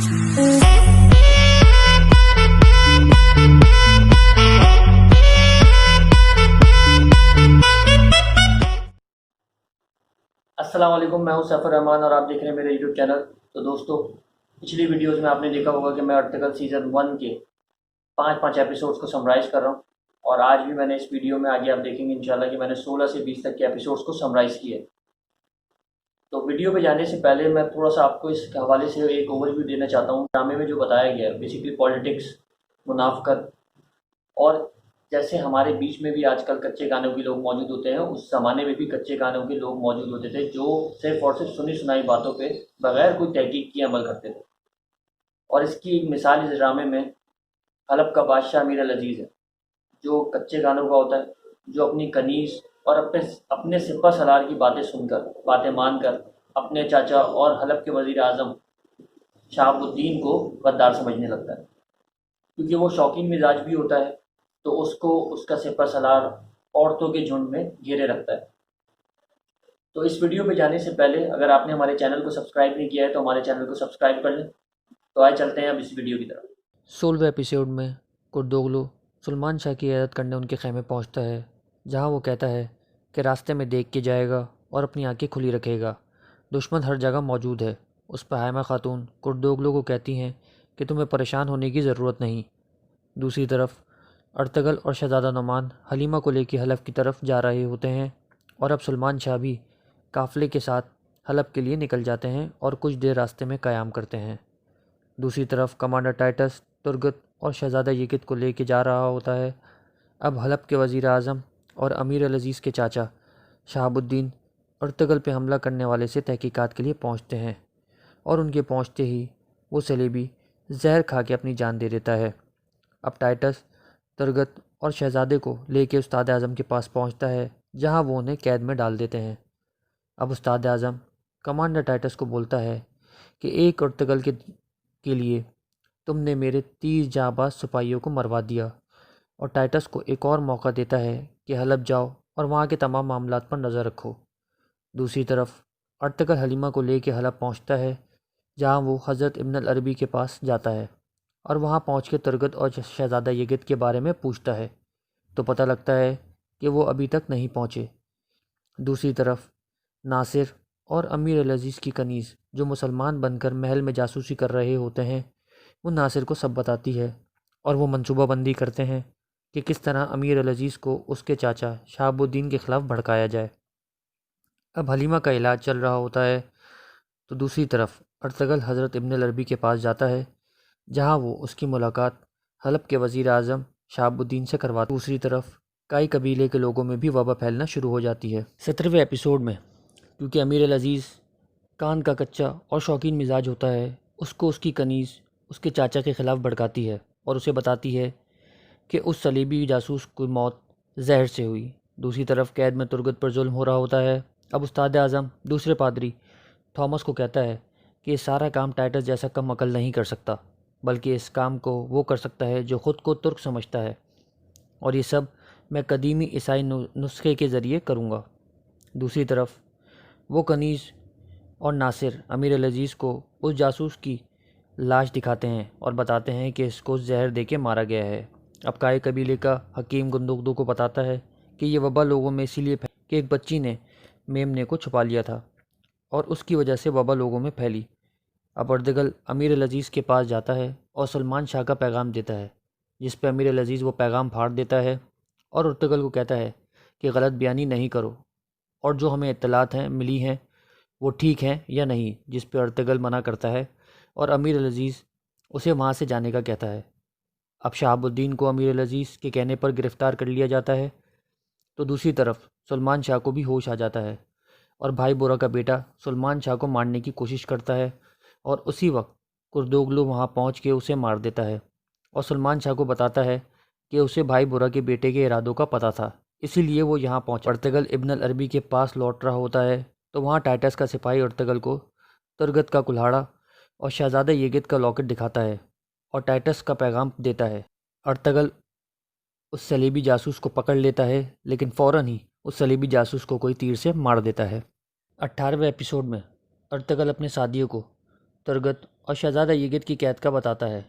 السلام علیکم، میں ہوں سیف الرحمان اور آپ دیکھ رہے ہیں میرے یوٹیوب چینل۔ تو دوستو، پچھلی ویڈیوز میں آپ نے دیکھا ہوگا کہ میں ارطغرل سیزن 1 کے 5 ایپیسوڈز کو سمرائز کر رہا ہوں، اور آج بھی میں نے اس ویڈیو میں آگے آپ دیکھیں گے انشاءاللہ کہ میں نے 16 سے 20 تک کے ایپیسوڈز کو سمرائز کیا ہے۔ تو ویڈیو پہ جانے سے پہلے میں تھوڑا سا آپ کو اس کے حوالے سے ایک اوور ویو دینا چاہتا ہوں۔ ڈرامے میں جو بتایا گیا ہے بیسیکلی پالیٹکس، منافقت، اور جیسے ہمارے بیچ میں بھی آج کل کچے گانوں کے لوگ موجود ہوتے ہیں، اس زمانے میں بھی کچے گانوں کے لوگ موجود ہوتے تھے جو صرف اور صرف سنی سنائی باتوں پہ بغیر کوئی تحقیق کے عمل کرتے تھے۔ اور اس کی ایک مثال اس ڈرامے میں حلب کا بادشاہ امیر العزیز ہے، جو کچے گانوں کا ہوتا ہے، جو اپنی کنیز اور اپنے سپہ سالار کی باتیں سن کر، باتیں مان کر اپنے چاچا اور حلب کے وزیر اعظم شہاب الدین کو غدار سمجھنے لگتا ہے، کیونکہ وہ شوقین مزاج بھی ہوتا ہے، تو اس کو اس کا سپہ سالار عورتوں کے جھنڈ میں گھیرے رکھتا ہے۔ تو اس ویڈیو پہ جانے سے پہلے اگر آپ نے ہمارے چینل کو سبسکرائب نہیں کیا ہے تو ہمارے چینل کو سبسکرائب کر لیں۔ تو آئے چلتے ہیں اب اس ویڈیو کی طرف۔ 16ویں ایپیسوڈ میں کردوغلو سلمان شاہ کی عیادت کرنے ان کے خیمے پہنچتا ہے، جہاں وہ کہتا ہے کہ راستے میں دیکھ کے جائے گا اور اپنی آنکھیں کھلی رکھے گا، دشمن ہر جگہ موجود ہے۔ اس پہ حائمہ خاتون کردوغلو کو کہتی ہیں کہ تمہیں پریشان ہونے کی ضرورت نہیں۔ دوسری طرف ارطغرل اور شہزادہ نعمان حلیمہ کو لے کے حلب کی طرف جا رہے ہوتے ہیں، اور اب سلمان شاہ بھی قافلے کے ساتھ حلب کے لیے نکل جاتے ہیں اور کچھ دیر راستے میں قیام کرتے ہیں۔ دوسری طرف کمانڈر ٹائٹس ترگت اور شہزادہ یگت کو لے کے جا رہا ہوتا ہے۔ اب حلب کے وزیر اعظم اور امیر العزیز کے چاچا شہاب الدین ارطغرل پہ حملہ کرنے والے سے تحقیقات کے لیے پہنچتے ہیں، اور ان کے پہنچتے ہی وہ صلیبی زہر کھا کے اپنی جان دے دیتا ہے۔ اب ٹائٹس ترگت اور شہزادے کو لے کے استاد اعظم کے پاس پہنچتا ہے، جہاں وہ انہیں قید میں ڈال دیتے ہیں۔ اب استاد اعظم کمانڈر ٹائٹس کو بولتا ہے کہ ایک ارطغرل کے لیے تم نے میرے 30 جانباز سپاہیوں کو مروا دیا، اور ٹائٹس کو ایک اور موقع دیتا ہے کہ حلب جاؤ اور وہاں کے تمام معاملات پر نظر رکھو۔ دوسری طرف ارطغرل حلیمہ کو لے کے حلب پہنچتا ہے، جہاں وہ حضرت ابن العربی کے پاس جاتا ہے، اور وہاں پہنچ کے ترگت اور شہزادہ یگت کے بارے میں پوچھتا ہے، تو پتہ لگتا ہے کہ وہ ابھی تک نہیں پہنچے۔ دوسری طرف ناصر اور امیر العزیز کی کنیز جو مسلمان بن کر محل میں جاسوسی کر رہے ہوتے ہیں، وہ ناصر کو سب بتاتی ہے، اور وہ منصوبہ بندی کرتے ہیں کہ کس طرح امیر العزیز کو اس کے چاچا شہاب الدین کے خلاف بھڑکایا جائے۔ اب حلیمہ کا علاج چل رہا ہوتا ہے، تو دوسری طرف ارطغرل حضرت ابن العربی کے پاس جاتا ہے، جہاں وہ اس کی ملاقات حلب کے وزیر اعظم شہاب الدین سے کرواتا ہے۔ دوسری طرف کئی قبیلے کے لوگوں میں بھی وبا پھیلنا شروع ہو جاتی ہے۔ 17ویں ایپیسوڈ میں کیونکہ امیر العزیز کان کا کچا اور شوقین مزاج ہوتا ہے، اس کو اس کی کنیز اس کے چاچا کے خلاف بھڑکاتی ہے اور اسے بتاتی ہے کہ اس صلیبی جاسوس کی موت زہر سے ہوئی۔ دوسری طرف قید میں ترگت پر ظلم ہو رہا ہوتا ہے۔ اب استاد اعظم دوسرے پادری تھامس کو کہتا ہے کہ یہ سارا کام ٹائٹس جیسا کم عقل نہیں کر سکتا، بلکہ اس کام کو وہ کر سکتا ہے جو خود کو ترک سمجھتا ہے، اور یہ سب میں قدیمی عیسائی نسخے کے ذریعے کروں گا۔ دوسری طرف وہ کنیز اور ناصر امیر العزیز کو اس جاسوس کی لاش دکھاتے ہیں اور بتاتے ہیں کہ اس کو زہر دے کے مارا گیا ہے۔ اب کائے قبیلے کا حکیم گندگدو کو بتاتا ہے کہ یہ وبا لوگوں میں اسی لیے کہ ایک بچی نے میمنے کو چھپا لیا تھا، اور اس کی وجہ سے وبا لوگوں میں پھیلی۔ اب ارطغرل امیر العزیز کے پاس جاتا ہے اور سلمان شاہ کا پیغام دیتا ہے، جس پہ امیر العزیز وہ پیغام پھاڑ دیتا ہے اور ارطغرل کو کہتا ہے کہ غلط بیانی نہیں کرو، اور جو ہمیں اطلاعات ملی ہیں وہ ٹھیک ہیں یا نہیں، جس پہ ارطغرل منع کرتا ہے اور امیر العزیز اسے وہاں سے جانے کا کہتا ہے۔ اب شہاب الدین کو امیر العزیز کے کہنے پر گرفتار کر لیا جاتا ہے، تو دوسری طرف سلمان شاہ کو بھی ہوش آ جاتا ہے، اور بھائی بورا کا بیٹا سلمان شاہ کو مارنے کی کوشش کرتا ہے، اور اسی وقت کردوغلو وہاں پہنچ کے اسے مار دیتا ہے، اور سلمان شاہ کو بتاتا ہے کہ اسے بھائی بورا کے بیٹے کے ارادوں کا پتہ تھا، اسی لیے وہ یہاں پہنچا۔ ارطغرل ابن العربی کے پاس لوٹ رہا ہوتا ہے، تو وہاں ٹائٹس کا سپاہی ارطغرل کو ترگت کا کلہاڑا اور شہزادہ یگت کا لاکٹ دکھاتا ہے اور ٹائٹس کا پیغام دیتا ہے۔ ارطغرل اس صلیبی جاسوس کو پکڑ لیتا ہے، لیکن فوراً ہی اس صلیبی جاسوس کو کوئی تیر سے مار دیتا ہے۔ 18ویں ایپیسوڈ میں ارطغرل اپنے ساتھیوں کو ترگت اور شہزادہ یگت کی قید کا بتاتا ہے۔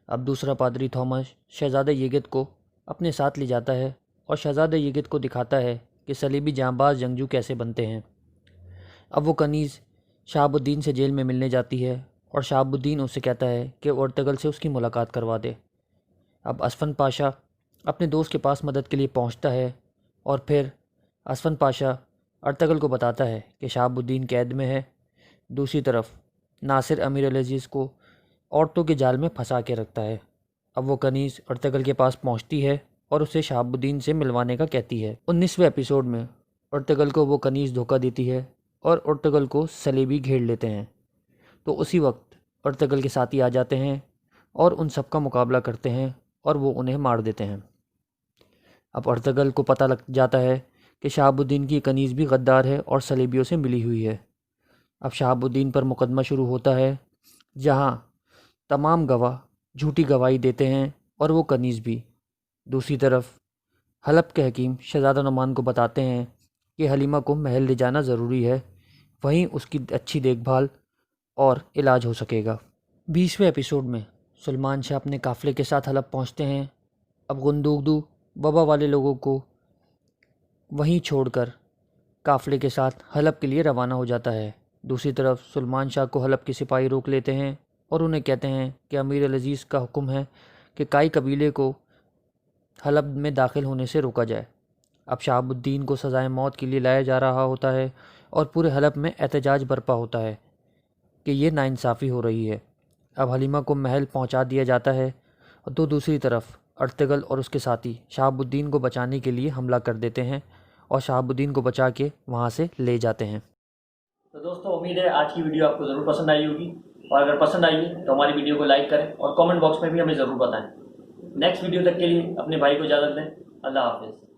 اب دوسرا پادری تھامس شہزادہ یگت کو اپنے ساتھ لے جاتا ہے اور شہزادہ یگت کو دکھاتا ہے کہ صلیبی جانباز جنگجو کیسے بنتے ہیں۔ اب وہ کنیز شہاب الدین سے جیل میں ملنے جاتی ہے اور شہاب الدین اسے کہتا ہے کہ وہ ارطغرل سے اس کی ملاقات کروا دے۔ اب اسفند پاشا اپنے دوست کے پاس مدد کے لیے پہنچتا ہے اور پھر اسفند پاشا ارطغرل کو بتاتا ہے کہ شہاب الدین قید میں ہے۔ دوسری طرف ناصر امیر العزیز کو عورتوں کے جال میں پھنسا کے رکھتا ہے۔ اب وہ کنیز ارطغرل کے پاس پہنچتی ہے اور اسے شہاب الدین سے ملوانے کا کہتی ہے۔ 19ویں ایپیسوڈ میں ارطغرل کو وہ کنیز دھوکہ دیتی ہے اور ارطغرل کو صلیبی گھیر لیتے ہیں۔ تو اسی وقت ارطغرل کے ساتھی آ جاتے ہیں اور ان سب کا مقابلہ کرتے ہیں اور وہ انہیں مار دیتے ہیں۔ اب ارطغرل کو پتہ لگ جاتا ہے کہ شہاب الدین کی کنیز بھی غدار ہے اور صلیبیوں سے ملی ہوئی ہے۔ اب شہاب الدین پر مقدمہ شروع ہوتا ہے، جہاں تمام گواہ جھوٹی گواہی دیتے ہیں اور وہ کنیز بھی۔ دوسری طرف حلب کے حکیم شہزادہ نعمان کو بتاتے ہیں کہ حلیمہ کو محل لے جانا ضروری ہے، وہیں اس کی اچھی دیکھ بھال اور علاج ہو سکے گا۔ 20ویں ایپیسوڈ میں سلمان شاہ اپنے قافلے کے ساتھ حلب پہنچتے ہیں۔ اب گندوگدو بابا والے لوگوں کو وہیں چھوڑ کر قافلے کے ساتھ حلب کے لیے روانہ ہو جاتا ہے۔ دوسری طرف سلمان شاہ کو حلب کے سپاہی روک لیتے ہیں اور انہیں کہتے ہیں کہ امیر العزیز کا حکم ہے کہ کائی قبیلے کو حلب میں داخل ہونے سے روکا جائے۔ اب شہاب الدین کو سزائے موت کے لیے لایا جا رہا ہوتا ہے اور پورے حلب میں احتجاج برپا ہوتا ہے کہ یہ ناانصافی ہو رہی ہے۔ اب حلیمہ کو محل پہنچا دیا جاتا ہے تو دوسری طرف ارطغرل اور اس کے ساتھی شہاب الدین کو بچانے کے لیے حملہ کر دیتے ہیں اور شہاب الدین کو بچا کے وہاں سے لے جاتے ہیں۔ تو دوستوں امید ہے آج کی ویڈیو آپ کو ضرور پسند آئی ہوگی، اور اگر پسند آئی ہے تو ہماری ویڈیو کو لائک کریں اور کامنٹ باکس میں بھی ہمیں ضرور بتائیں۔ نیکسٹ ویڈیو تک کے لیے اپنے بھائی کو اجازت دیں۔ اللہ حافظ۔